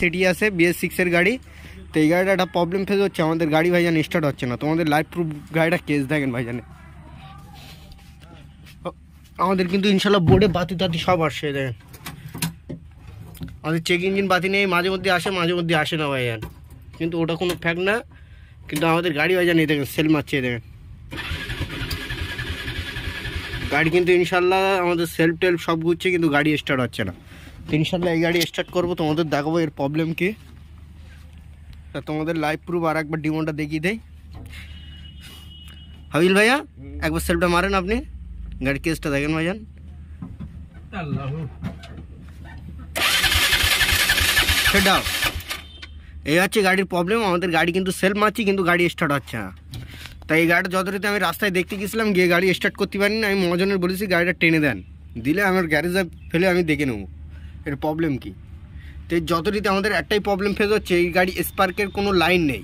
City আছে BS6 এর গাড়ি। তো এই গাড়িটা একটা প্রবলেম ফেস হচ্ছে, আমাদের গাড়ি ভাইজান স্টার্ট হচ্ছে না। তোমাদের লাইভ প্রুফ গাড়িটা কেস দেখেন ভাইজানে, আমাদের কিন্তু ইনশাল্লাহ বোর্ডে বাতি টাতি সব আসছে দেখেন। আমাদের চেক ইঞ্জিন বাতি নেই, মাঝে মধ্যে আসে মাঝে মধ্যে আসে না ভাইজান, কিন্তু ওটা কোনো ফ্যাক্ট না। কিন্তু আমাদের গাড়ি ভাইজান এই দেখেন সেল মারছে দেখেন গাড়ি, কিন্তু ইনশাল্লাহ আমাদের সেলফ টেলফ সব ঘুরছে কিন্তু গাড়ি স্টার্ট হচ্ছে না। তো ইনশাল্লাহ এই গাড়ি স্টার্ট করবো, তোমাদের দেখাবো এর প্রবলেম কি। তা তোমাদের লাইভ প্রুফ আর একবার ডিমোটা দেখিয়ে দেয়। হাবিল ভাইয়া একবার সেলফটা মারেন আপনি, গাড়ির কেসটা দেখেন ভাইজান। সেটাও এই হচ্ছে গাড়ির প্রবলেম, আমাদের গাড়ি কিন্তু সেলফ মারছি কিন্তু গাড়ি স্টার্ট হচ্ছে না। তাই এই গাড়িটা যথারীতি আমি রাস্তায় দেখতে গেছিলাম, গিয়ে গাড়ি স্টার্ট করতে পারিনি। আমি মহাজনের বলেছি গাড়িটা টেনে দেন, দিলে আমার গ্যারেজে ফেলে আমি দেখে নেবো এর প্রবলেম কি। তো এই যথারীতি আমাদের একটাই প্রবলেম ফেস হচ্ছে, এই গাড়ি স্পার্কের কোনো লাইন নেই।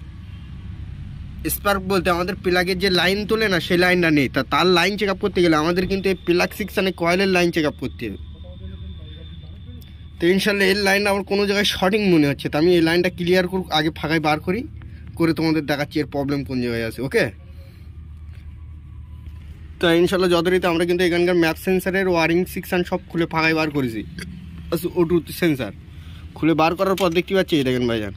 স্পার্ক বলতে আমাদের প্লাগের যে লাইন তোলে না, সেই লাইনটা নেই। তার লাইন চেক আপ করতে গেলে আমাদের কিন্তু এই প্লাগ সেকশানে কয়েলের লাইন চেক আপ করতে হবে। তো ইনশাল্লাহ এর লাইনটা আমার কোনো জায়গায় শর্টিং মনে হচ্ছে, তো আমি এই লাইনটা ক্লিয়ার করুক আগে ফাঁকায় বার করি, করে তোমাদের দেখাচ্ছি এর প্রবলেম কোন জায়গায় আছে। ওকে, তো ইনশাল্লাহ যথারীতি আমরা কিন্তু এখানকার ম্যাপ সেন্সারের ওয়ারিং সেকশন সব খুলে ফাঁকায় বার করেছি। O2 সেন্সার খুলে বার করার পর দেখতে পাচ্ছি এই দেখেন ভাইজান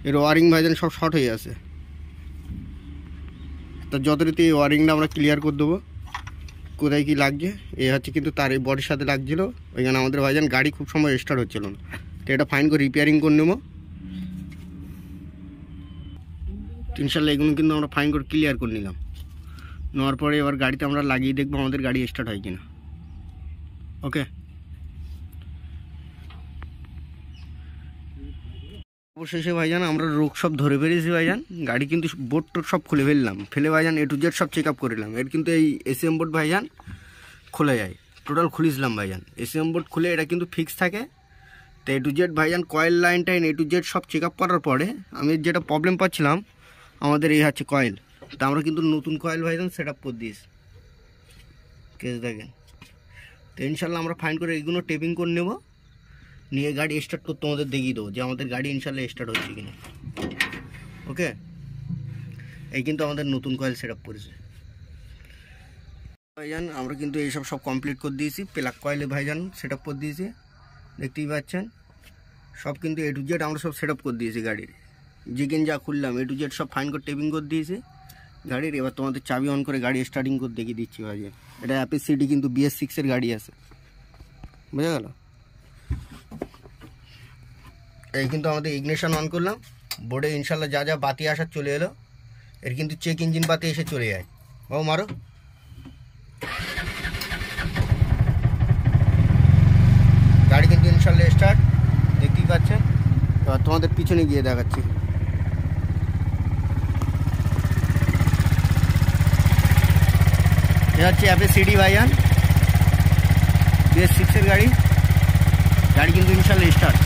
এর ওয়ারিং ভাইজান সব শর্ট হয়ে আছে। তো যথারীতি এই ওয়ারিংটা আমরা ক্লিয়ার করে দেবো, কোথায় কি লাগছে। এই হচ্ছে কিন্তু তার এই বডির সাথে লাগছিলো, ওইখানে আমাদের ভাইজান গাড়ি খুব সময় স্টার্ট হচ্ছিল না। তো এটা ফাইন করে রিপেয়ারিং করে নেবো। ইনশাল্লাহ এগুলো কিন্তু আমরা ফাইন করে ক্লিয়ার করে নিলাম। নেওয়ার পরে এবার গাড়িতে আমরা লাগিয়ে দেখবো আমাদের গাড়ি স্টার্ট হয় কিনা। ওকে, অবশেষে ভাইজান আমরা রোগ সব ধরে ফেলেছি ভাইজান। গাড়ি কিন্তু বোর্ড টোড সব খুলে ফেললাম, ফেলে ভাইজান A to Z সব চেক আপ করিলাম। এর কিন্তু এই ACM বোর্ড ভাইজান খোলা যায়, টোটাল খুলিছিলাম ভাইজান। ACM বোর্ড খুলে এটা কিন্তু ফিক্স থাকে। তো A to Z ভাইজান কয়েল লাইন টাইন A to Z সব চেক আপ করার পরে আমি যেটা প্রবলেম পাচ্ছিলাম, আমাদের এই হচ্ছে কয়েল। তা আমরা কিন্তু নতুন কয়েল ভাইজান সেট আপ করে দিয়েছি, কেস দেখেন। তো ইনশাল্লাহ আমরা ফাইন করে এইগুলো টেপিং করে নেবো, নিয়ে গাড়ি স্টার্ট করতে তোমাদের দেখিয়ে দেবো যে আমাদের গাড়ি ইনশাল্লাহ স্টার্ট হচ্ছে কিনা। ওকে, এই কিন্তু আমাদের নতুন কয়েল সেট আপ করেছে ভাইজান। আমরা কিন্তু এইসব সব কমপ্লিট করে দিয়েছি, প্লাগ কয়েলে ভাইজান সেট আপ করে দিয়েছি, দেখতেই পাচ্ছেন। সব কিন্তু A to Z আমরা সব সেট আপ করে দিয়েছি গাড়ির, জিগেন যা খুললাম A to Z সব ফাইন করে টেপিং করে দিয়েছি গাড়ির। এবার তোমাদের চাবি অন করে গাড়ি স্টার্টিং করে দেখিয়ে দিচ্ছি ভাইজান। এটা অ্যাপিসিটি কিন্তু BS6 এর গাড়ি আছে, বুঝা গেল। এই কিন্তু আমাদের ইগনিশন অন করলাম, বোর্ডে ইনশাল্লাহ যা যা বাতি আসার চলে এলো। এর কিন্তু চেক ইঞ্জিন বাতি এসে চলে যায়। ও মারো, গাড়ি কিন্তু ইনশাল্লাহ স্টার্ট, দেখতেই পাচ্ছেন। এবার তোমাদের পিছনে গিয়ে দেখাচ্ছি। এ হচ্ছে অ্যাপিসিটি ভাইজান BS6 এর গাড়ি, গাড়ি কিন্তু ইনশাল্লাহ স্টার্ট।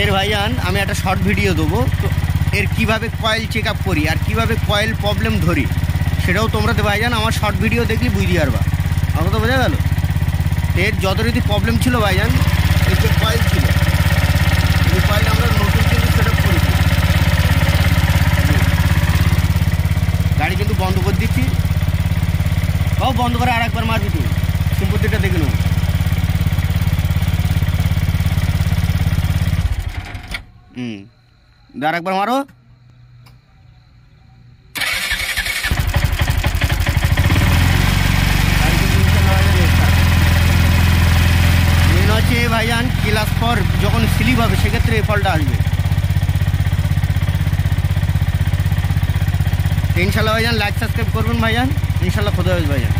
এর ভাইজান আমি একটা শর্ট ভিডিও দেবো, তো এর কিভাবে কয়েল চেক আপ করি আর কিভাবে কয়েল প্রবলেম ধরি সেটাও তোমরা তো ভাইজান আমার শর্ট ভিডিও দেখলে বুঝতে পারবা। আমার তো বোঝা গেল। এর যথারীতি প্রবলেম ছিল ভাইজান, এর যে কয়েল ছিল এই কয়েল আমরা নতুন কিন্তু সেট আপ করেছি। গাড়ি কিন্তু বন্ধ করে দিচ্ছি, বন্ধ করে আর একবার মারবি তুই, সম্পত্তিটা দেখে নেব। আর একবার মারো। মেন হচ্ছে ভাইজান ক্লাস 4 যখন স্লিপ হবে সেক্ষেত্রে এই ফলটা আসবে। ইনশাল্লাহ ভাইজান লাইক সাবস্ক্রাইব করবেন ভাইজান, ইনশাল্লাহ খোদা হাফেজ ভাইজান।